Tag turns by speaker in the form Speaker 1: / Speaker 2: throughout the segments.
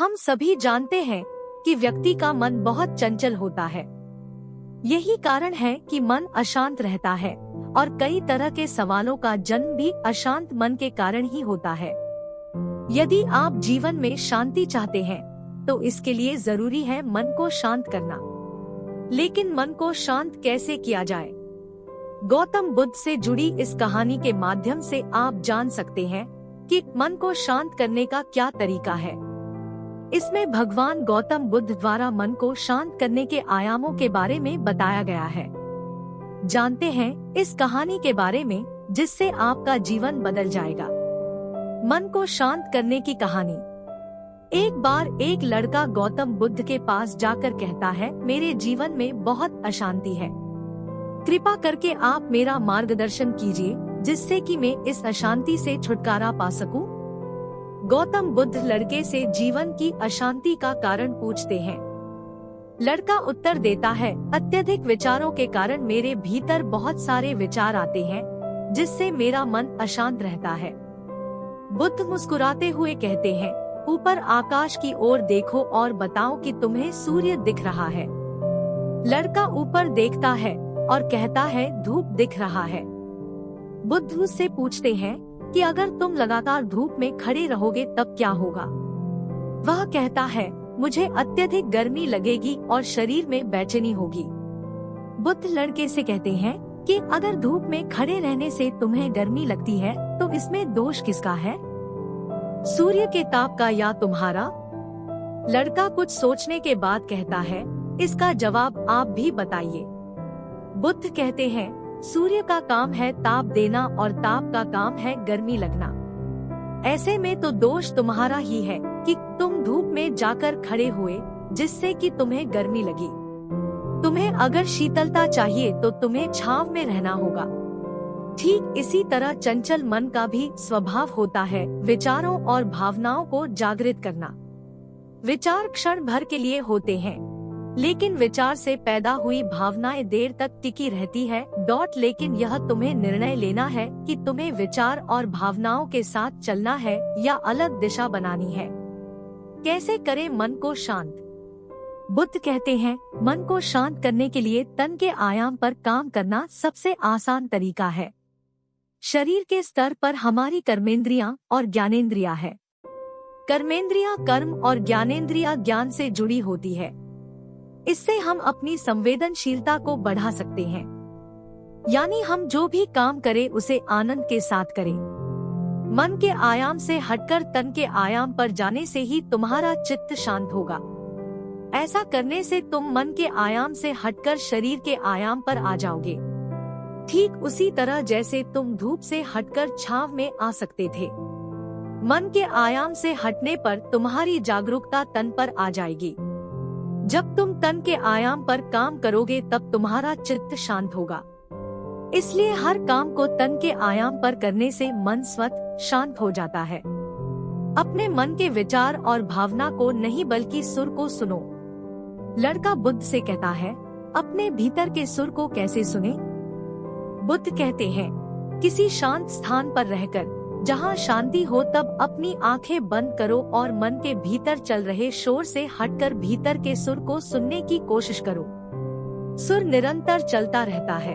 Speaker 1: हम सभी जानते हैं कि व्यक्ति का मन बहुत चंचल होता है। यही कारण है कि मन अशांत रहता है और कई तरह के सवालों का जन्म भी अशांत मन के कारण ही होता है। यदि आप जीवन में शांति चाहते हैं तो इसके लिए जरूरी है मन को शांत करना। लेकिन मन को शांत कैसे किया जाए? गौतम बुद्ध से जुड़ी इस कहानी के माध्यम से आप जान सकते हैं कि मन को शांत करने का क्या तरीका है। इसमें भगवान गौतम बुद्ध द्वारा मन को शांत करने के आयामों के बारे में बताया गया है। जानते हैं इस कहानी के बारे में जिससे आपका जीवन बदल जाएगा। मन को शांत करने की कहानी। एक बार एक लड़का गौतम बुद्ध के पास जाकर कहता है, मेरे जीवन में बहुत अशांति है, कृपा करके आप मेरा मार्गदर्शन कीजिए जिससे कि मैं इस अशांति से छुटकारा पा सकूं। गौतम बुद्ध लड़के से जीवन की अशांति का कारण पूछते हैं। लड़का उत्तर देता है, अत्यधिक विचारों के कारण मेरे भीतर बहुत सारे विचार आते हैं जिससे मेरा मन अशांत रहता है। बुद्ध मुस्कुराते हुए कहते हैं, ऊपर आकाश की ओर देखो और बताओ कि तुम्हें सूर्य दिख रहा है। लड़का ऊपर देखता है और कहता है, धूप दिख रहा है। बुद्ध उससे पूछते हैं कि अगर तुम लगातार धूप में खड़े रहोगे तब क्या होगा? वह कहता है, मुझे अत्यधिक गर्मी लगेगी और शरीर में बेचैनी होगी। बुद्ध लड़के से कहते हैं कि अगर धूप में खड़े रहने से तुम्हें गर्मी लगती है तो इसमें दोष किसका है, सूर्य के ताप का या तुम्हारा? लड़का कुछ सोचने के बाद कहता है, इसका जवाब आप भी बताइए। बुद्ध कहते हैं, सूर्य का काम है ताप देना और ताप का काम है गर्मी लगना। ऐसे में तो दोष तुम्हारा ही है कि तुम धूप में जाकर खड़े हुए जिससे कि तुम्हें गर्मी लगी। तुम्हें अगर शीतलता चाहिए तो तुम्हें छांव में रहना होगा। ठीक इसी तरह चंचल मन का भी स्वभाव होता है विचारों और भावनाओं को जागृत करना। विचार क्षण भर के लिए होते हैं, लेकिन विचार से पैदा हुई भावनाएं देर तक टिकी रहती है। लेकिन यह तुम्हें निर्णय लेना है कि तुम्हें विचार और भावनाओं के साथ चलना है या अलग दिशा बनानी है। कैसे करें मन को शांत? बुद्ध कहते हैं, मन को शांत करने के लिए तन के आयाम पर काम करना सबसे आसान तरीका है। शरीर के स्तर पर हमारी कर्मेंद्रियां और ज्ञानेंद्रियां है। कर्मेंद्रियां कर्म और ज्ञानेंद्रियां ज्ञान से जुड़ी होती है। इससे हम अपनी संवेदनशीलता को बढ़ा सकते हैं, यानी हम जो भी काम करें उसे आनंद के साथ करें। मन के आयाम से हटकर तन के आयाम पर जाने से ही तुम्हारा चित्त शांत होगा। ऐसा करने से तुम मन के आयाम से हटकर शरीर के आयाम पर आ जाओगे। ठीक उसी तरह जैसे तुम धूप से हटकर छांव में आ सकते थे। मन के आयाम से हटने पर तुम्हारी जागरूकता तन पर आ जाएगी। जब तुम तन के आयाम पर काम करोगे तब तुम्हारा चित्त शांत होगा। इसलिए हर काम को तन के आयाम पर करने से मन स्वतः शांत हो जाता है। अपने मन के विचार और भावना को नहीं बल्कि सुर को सुनो। लड़का बुद्ध से कहता है, अपने भीतर के सुर को कैसे सुने? बुद्ध कहते हैं, किसी शांत स्थान पर रहकर जहाँ शांति हो तब अपनी आंखें बंद करो और मन के भीतर चल रहे शोर से हटकर भीतर के सुर को सुनने की कोशिश करो। सुर निरंतर चलता रहता है,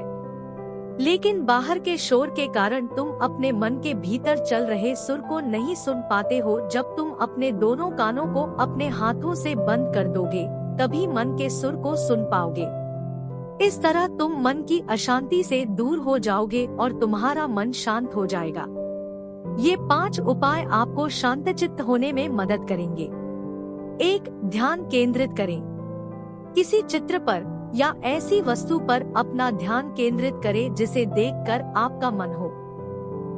Speaker 1: लेकिन बाहर के शोर के कारण तुम अपने मन के भीतर चल रहे सुर को नहीं सुन पाते हो। जब तुम अपने दोनों कानों को अपने हाथों से बंद कर दोगे तभी मन के सुर को सुन पाओगे। इस तरह तुम मन की अशांति से दूर हो जाओगे और तुम्हारा मन शांत हो जाएगा। ये 5 उपाय आपको शांतचित्त होने में मदद करेंगे। 1. ध्यान केंद्रित करें। किसी चित्र पर या ऐसी वस्तु पर अपना ध्यान केंद्रित करें जिसे देखकर आपका मन हो।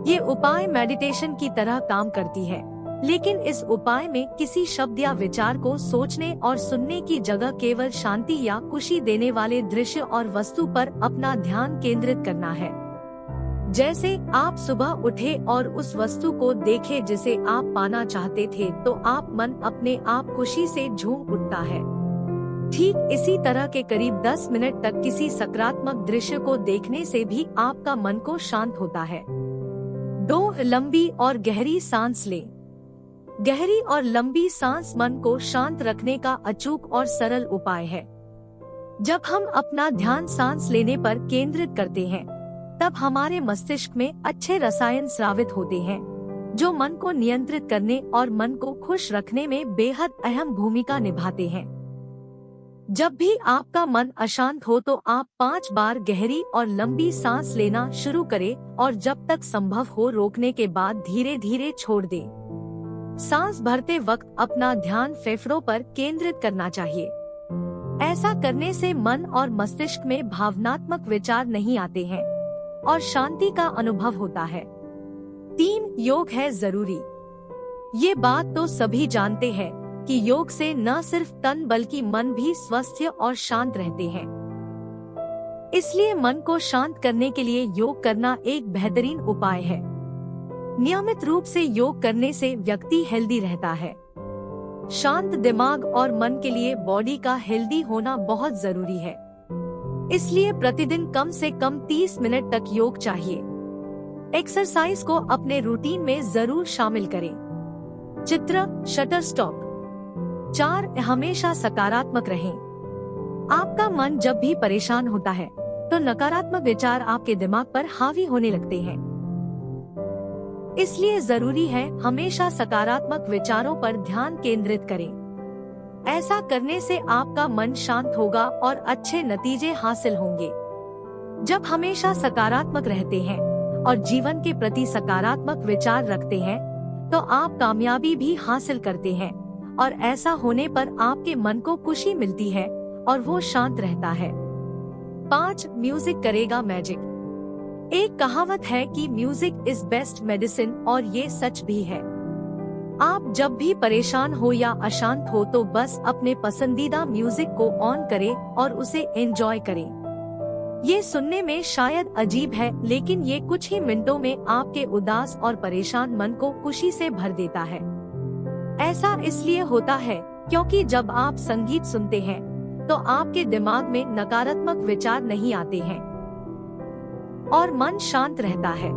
Speaker 1: ये उपाय मेडिटेशन की तरह काम करती है, लेकिन इस उपाय में किसी शब्द या विचार को सोचने और सुनने की जगह केवल शांति या खुशी देने वाले दृश्य और वस्तु पर अपना ध्यान केंद्रित करना है। जैसे आप सुबह उठे और उस वस्तु को देखे जिसे आप पाना चाहते थे तो आप मन अपने आप खुशी से झूम उठता है। ठीक इसी तरह के करीब 10 मिनट तक किसी सकारात्मक दृश्य को देखने से भी आपका मन को शांत होता है। 2. लंबी और गहरी सांस लें। गहरी और लंबी सांस मन को शांत रखने का अचूक और सरल उपाय है। जब हम अपना ध्यान सांस लेने पर केंद्रित करते हैं, तब हमारे मस्तिष्क में अच्छे रसायन स्रावित होते हैं, जो मन को नियंत्रित करने और मन को खुश रखने में बेहद अहम भूमिका निभाते हैं। जब भी आपका मन अशांत हो तो आप 5 बार गहरी और लंबी सांस लेना शुरू करें और जब तक संभव हो रोकने के बाद धीरे धीरे छोड़ दें। सांस भरते वक्त अपना ध्यान फेफड़ों पर केंद्रित करना चाहिए। ऐसा करने से मन और मस्तिष्क में भावनात्मक विचार नहीं आते हैं और शांति का अनुभव होता है। 3. योग है जरूरी। ये बात तो सभी जानते हैं कि योग से न सिर्फ तन बल्कि मन भी स्वस्थ और शांत रहते हैं। इसलिए मन को शांत करने के लिए योग करना एक बेहतरीन उपाय है। नियमित रूप से योग करने से व्यक्ति हेल्दी रहता है। शांत दिमाग और मन के लिए बॉडी का हेल्दी होना बहुत जरूरी है। इसलिए प्रतिदिन कम से कम 30 मिनट तक योग चाहिए। एक्सरसाइज को अपने रूटीन में जरूर शामिल करें। चित्र शटर स्टॉक। 4. हमेशा सकारात्मक रहें। आपका मन जब भी परेशान होता है तो नकारात्मक विचार आपके दिमाग पर हावी होने लगते हैं। इसलिए जरूरी है हमेशा सकारात्मक विचारों पर ध्यान केंद्रित करें। ऐसा करने से आपका मन शांत होगा और अच्छे नतीजे हासिल होंगे। जब हमेशा सकारात्मक रहते हैं और जीवन के प्रति सकारात्मक विचार रखते हैं तो आप कामयाबी भी हासिल करते हैं और ऐसा होने पर आपके मन को खुशी मिलती है और वो शांत रहता है। 5. म्यूजिक करेगा मैजिक। एक कहावत है कि म्यूजिक इज बेस्ट मेडिसिन और ये सच भी है। आप जब भी परेशान हो या अशांत हो तो बस अपने पसंदीदा म्यूजिक को ऑन करें और उसे एंजॉय करें। ये सुनने में शायद अजीब है, लेकिन ये कुछ ही मिनटों में आपके उदास और परेशान मन को खुशी से भर देता है। ऐसा इसलिए होता है क्योंकि जब आप संगीत सुनते हैं तो आपके दिमाग में नकारात्मक विचार नहीं आते हैं और मन शांत रहता है।